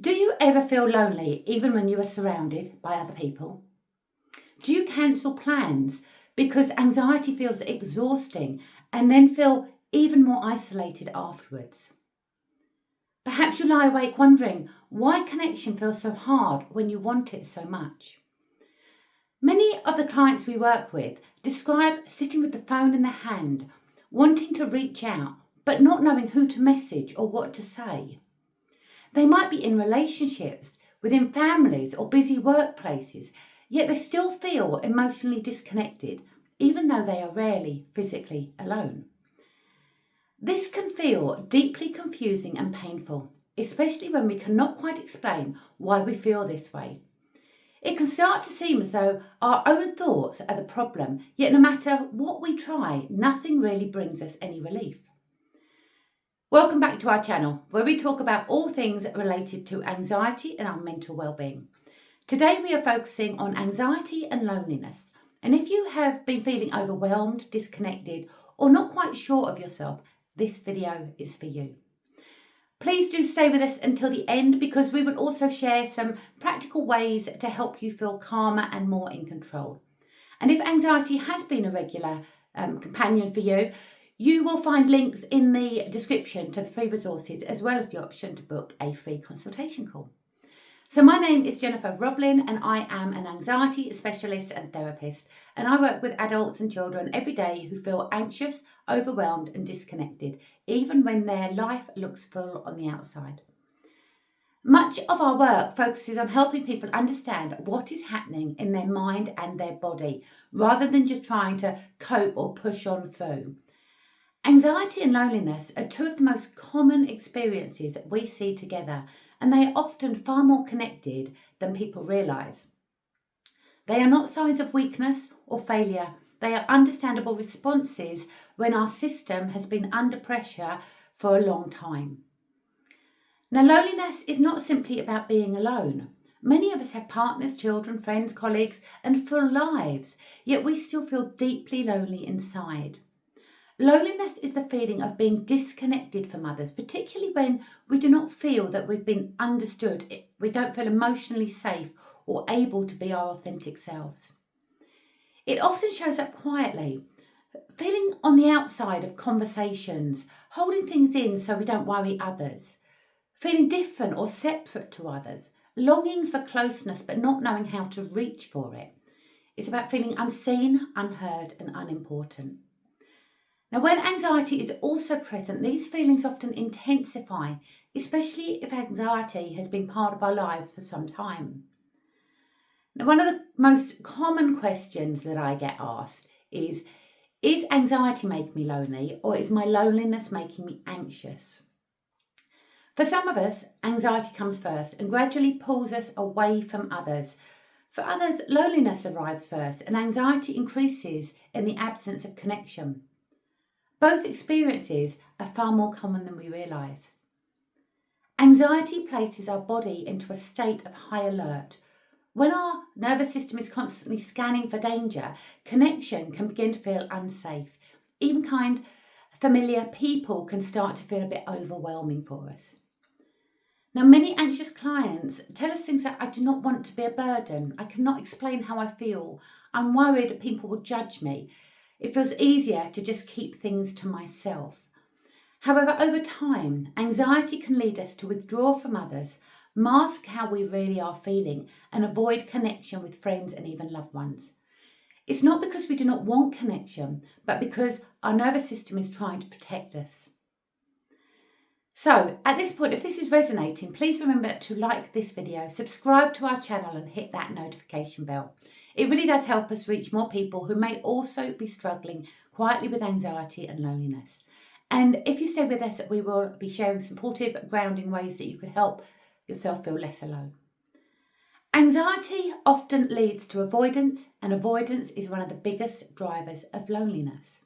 Do you ever feel lonely even when you are surrounded by other people? Do you cancel plans because anxiety feels exhausting and then feel even more isolated afterwards? Perhaps you lie awake wondering why connection feels so hard when you want it so much. Many of the clients we work with describe sitting with the phone in their hand, wanting to reach out, but not knowing who to message or what to say. They might be in relationships, within families or busy workplaces, yet they still feel emotionally disconnected, even though they are rarely physically alone. This can feel deeply confusing and painful, especially when we cannot quite explain why we feel this way. It can start to seem as though our own thoughts are the problem, yet no matter what we try, nothing really brings us any relief. Welcome back to our channel, where we talk about all things related to anxiety and our mental well-being. Today we are focusing on anxiety and loneliness. And if you have been feeling overwhelmed, disconnected, or not quite sure of yourself, this video is for you. Please do stay with us until the end, because we will also share some practical ways to help you feel calmer and more in control. And if anxiety has been a regular companion for you, you will find links in the description to the free resources, as well as the option to book a free consultation call. So my name is Jennifer Roblin, and I am an anxiety specialist and therapist, and I work with adults and children every day who feel anxious, overwhelmed and disconnected, even when their life looks full on the outside. Much of our work focuses on helping people understand what is happening in their mind and their body, rather than just trying to cope or push on through. Anxiety and loneliness are two of the most common experiences that we see together, and they are often far more connected than people realise. They are not signs of weakness or failure. They are understandable responses when our system has been under pressure for a long time. Now, loneliness is not simply about being alone. Many of us have partners, children, friends, colleagues, and full lives, yet we still feel deeply lonely inside. Loneliness is the feeling of being disconnected from others, particularly when we do not feel that we've been understood, we don't feel emotionally safe or able to be our authentic selves. It often shows up quietly, feeling on the outside of conversations, holding things in so we don't worry others, feeling different or separate to others, longing for closeness but not knowing how to reach for it. It's about feeling unseen, unheard and unimportant. Now, when anxiety is also present, these feelings often intensify, especially if anxiety has been part of our lives for some time. Now, one of the most common questions that I get asked is anxiety making me lonely, or is my loneliness making me anxious? For some of us, anxiety comes first and gradually pulls us away from others. For others, loneliness arrives first and anxiety increases in the absence of connection. Both experiences are far more common than we realise. Anxiety places our body into a state of high alert. When our nervous system is constantly scanning for danger, connection can begin to feel unsafe. Even familiar people can start to feel a bit overwhelming for us. Now, many anxious clients tell us things like, I do not want to be a burden. I cannot explain how I feel. I'm worried people will judge me. It feels easier to just keep things to myself. However, over time, anxiety can lead us to withdraw from others, mask how we really are feeling, and avoid connection with friends and even loved ones. It's not because we do not want connection, but because our nervous system is trying to protect us. So, at this point, if this is resonating, please remember to like this video, subscribe to our channel and hit that notification bell. It really does help us reach more people who may also be struggling quietly with anxiety and loneliness. And if you stay with us, we will be sharing supportive, grounding ways that you can help yourself feel less alone. Anxiety often leads to avoidance, and avoidance is one of the biggest drivers of loneliness.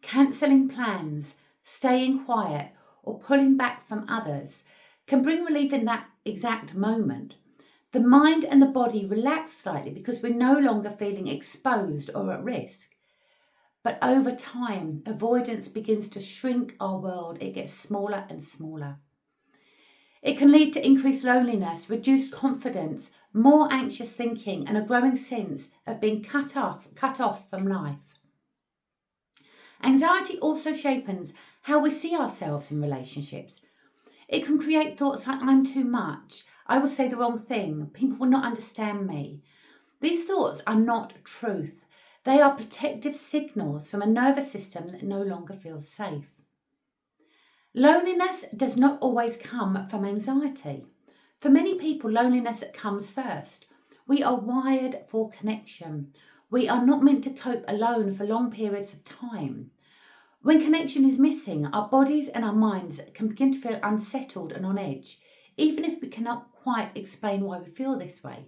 Cancelling plans, staying quiet, or pulling back from others can bring relief in that exact moment. The mind and the body relax slightly because we're no longer feeling exposed or at risk. But over time, avoidance begins to shrink our world. It gets smaller and smaller. It can lead to increased loneliness, reduced confidence, more anxious thinking, and a growing sense of being cut off from life. Anxiety also shapes how we see ourselves in relationships. It can create thoughts like, I'm too much, I will say the wrong thing, people will not understand me. These thoughts are not truth. They are protective signals from a nervous system that no longer feels safe. Loneliness does not always come from anxiety. For many people, loneliness comes first. We are wired for connection. We are not meant to cope alone for long periods of time. When connection is missing, our bodies and our minds can begin to feel unsettled and on edge, even if we cannot quite explain why we feel this way.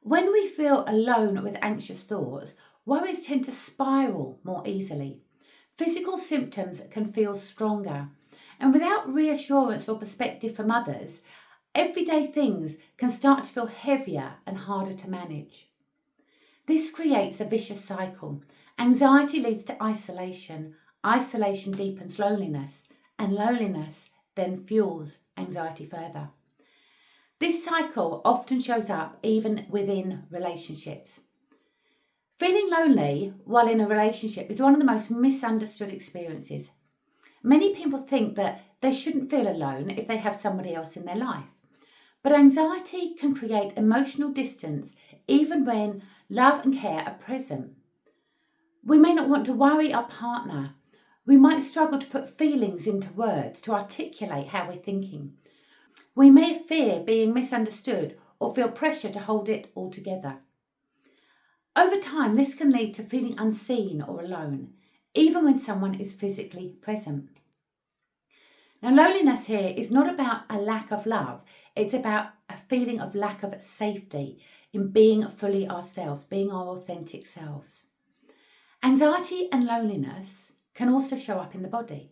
When we feel alone with anxious thoughts, worries tend to spiral more easily. Physical symptoms can feel stronger, and without reassurance or perspective from others, everyday things can start to feel heavier and harder to manage. This creates a vicious cycle. Anxiety leads to isolation. Isolation deepens loneliness, and loneliness then fuels anxiety further. This cycle often shows up even within relationships. Feeling lonely while in a relationship is one of the most misunderstood experiences. Many people think that they shouldn't feel alone if they have somebody else in their life. But anxiety can create emotional distance even when love and care are present. We may not want to worry our partner. We might struggle to put feelings into words to articulate how we're thinking. We may fear being misunderstood or feel pressure to hold it all together. Over time, this can lead to feeling unseen or alone, even when someone is physically present. Now, loneliness here is not about a lack of love. It's about a feeling of lack of safety in being fully ourselves, being our authentic selves. Anxiety and loneliness can also show up in the body.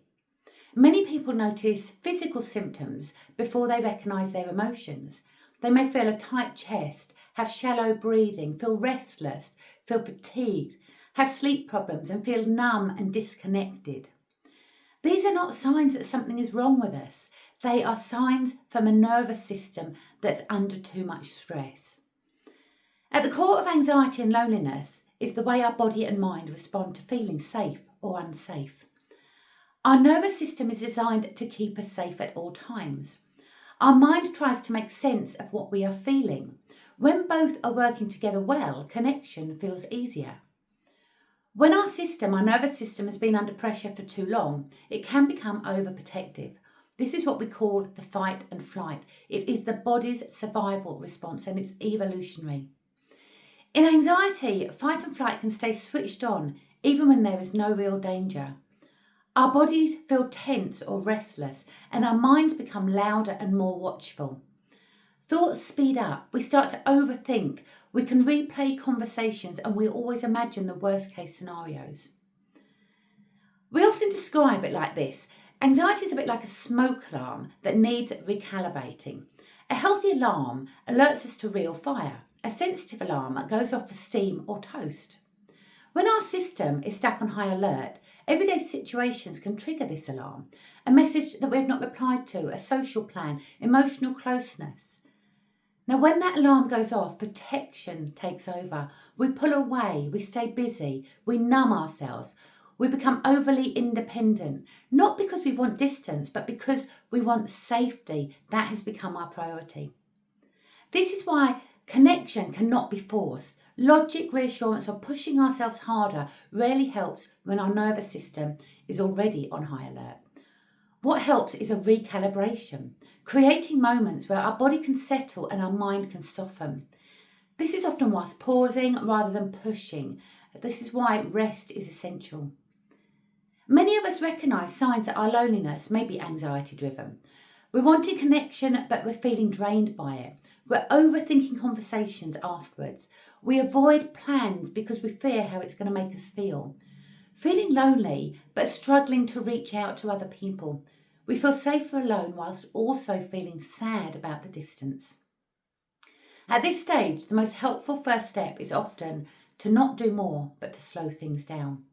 Many people notice physical symptoms before they recognise their emotions. They may feel a tight chest, have shallow breathing, feel restless, feel fatigued, have sleep problems and feel numb and disconnected. These are not signs that something is wrong with us. They are signs from a nervous system that's under too much stress. At the core of anxiety and loneliness is the way our body and mind respond to feeling safe or unsafe. Our nervous system is designed to keep us safe at all times. Our mind tries to make sense of what we are feeling. When both are working together well, connection feels easier. When our nervous system has been under pressure for too long, it can become overprotective. This is what we call the fight and flight. It is the body's survival response and it's evolutionary. In anxiety, fight and flight can stay switched on even when there is no real danger. Our bodies feel tense or restless and our minds become louder and more watchful. Thoughts speed up, we start to overthink, we can replay conversations and we always imagine the worst case scenarios. We often describe it like this. Anxiety is a bit like a smoke alarm that needs recalibrating. A healthy alarm alerts us to real fire. A sensitive alarm goes off for steam or toast. When our system is stuck on high alert, everyday situations can trigger this alarm. A message that we have not replied to, a social plan, emotional closeness. Now, when that alarm goes off, protection takes over. We pull away, we stay busy, we numb ourselves. We become overly independent, not because we want distance, but because we want safety. That has become our priority. This is why connection cannot be forced. Logic, reassurance, or pushing ourselves harder rarely helps when our nervous system is already on high alert. What helps is a recalibration, creating moments where our body can settle and our mind can soften. This is often whilst pausing rather than pushing. This is why rest is essential. Many of us recognise signs that our loneliness may be anxiety driven. We're wanting connection, but we're feeling drained by it. We're overthinking conversations afterwards. We avoid plans because we fear how it's going to make us feel. Feeling lonely, but struggling to reach out to other people. We feel safer alone whilst also feeling sad about the distance. At this stage, the most helpful first step is often to not do more, but to slow things down.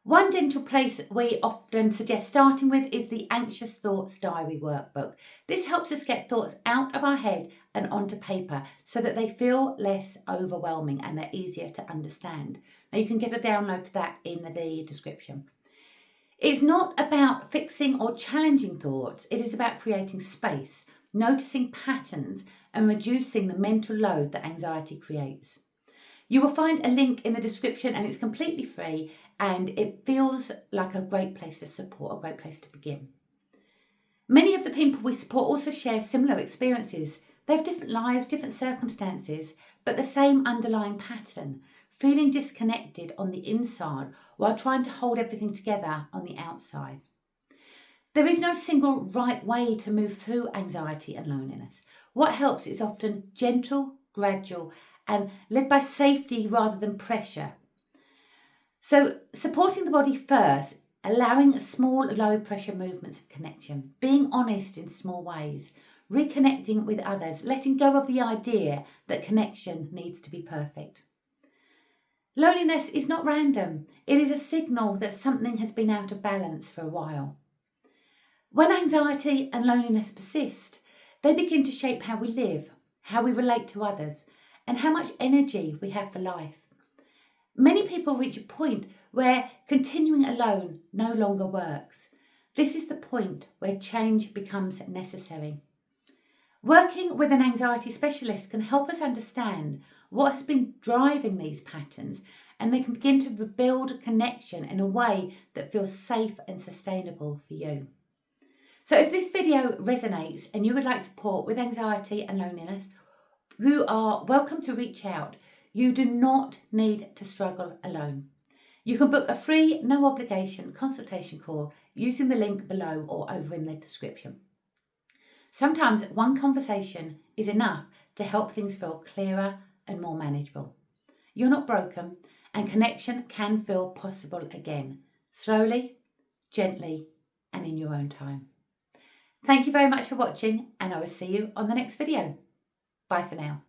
One gentle place we often suggest starting with is the Anxious Thoughts Diary workbook. This helps us get thoughts out of our head and onto paper so that they feel less overwhelming and they're easier to understand. Now you can get a download to that in the description. It's not about fixing or challenging thoughts, it is about creating space, noticing patterns and reducing the mental load that anxiety creates. You will find a link in the description and it's completely free and it feels like a great place to support, a great place to begin. Many of the people we support also share similar experiences. They have different lives, different circumstances, but the same underlying pattern, feeling disconnected on the inside while trying to hold everything together on the outside. There is no single right way to move through anxiety and loneliness. What helps is often gentle, gradual, and led by safety rather than pressure. So supporting the body first, allowing small low pressure movements of connection, being honest in small ways, reconnecting with others, letting go of the idea that connection needs to be perfect. Loneliness is not random. It is a signal that something has been out of balance for a while. When anxiety and loneliness persist, they begin to shape how we live, how we relate to others, and how much energy we have for life. Many people reach a point where continuing alone no longer works. This is the point where change becomes necessary. Working with an anxiety specialist can help us understand what has been driving these patterns, and they can begin to rebuild connection in a way that feels safe and sustainable for you. So if this video resonates and you would like support with anxiety and loneliness, you are welcome to reach out. You do not need to struggle alone. You can book a free, no obligation consultation call using the link below or over in the description. Sometimes one conversation is enough to help things feel clearer and more manageable. You're not broken and connection can feel possible again, slowly, gently, and in your own time. Thank you very much for watching and I will see you on the next video. Bye for now.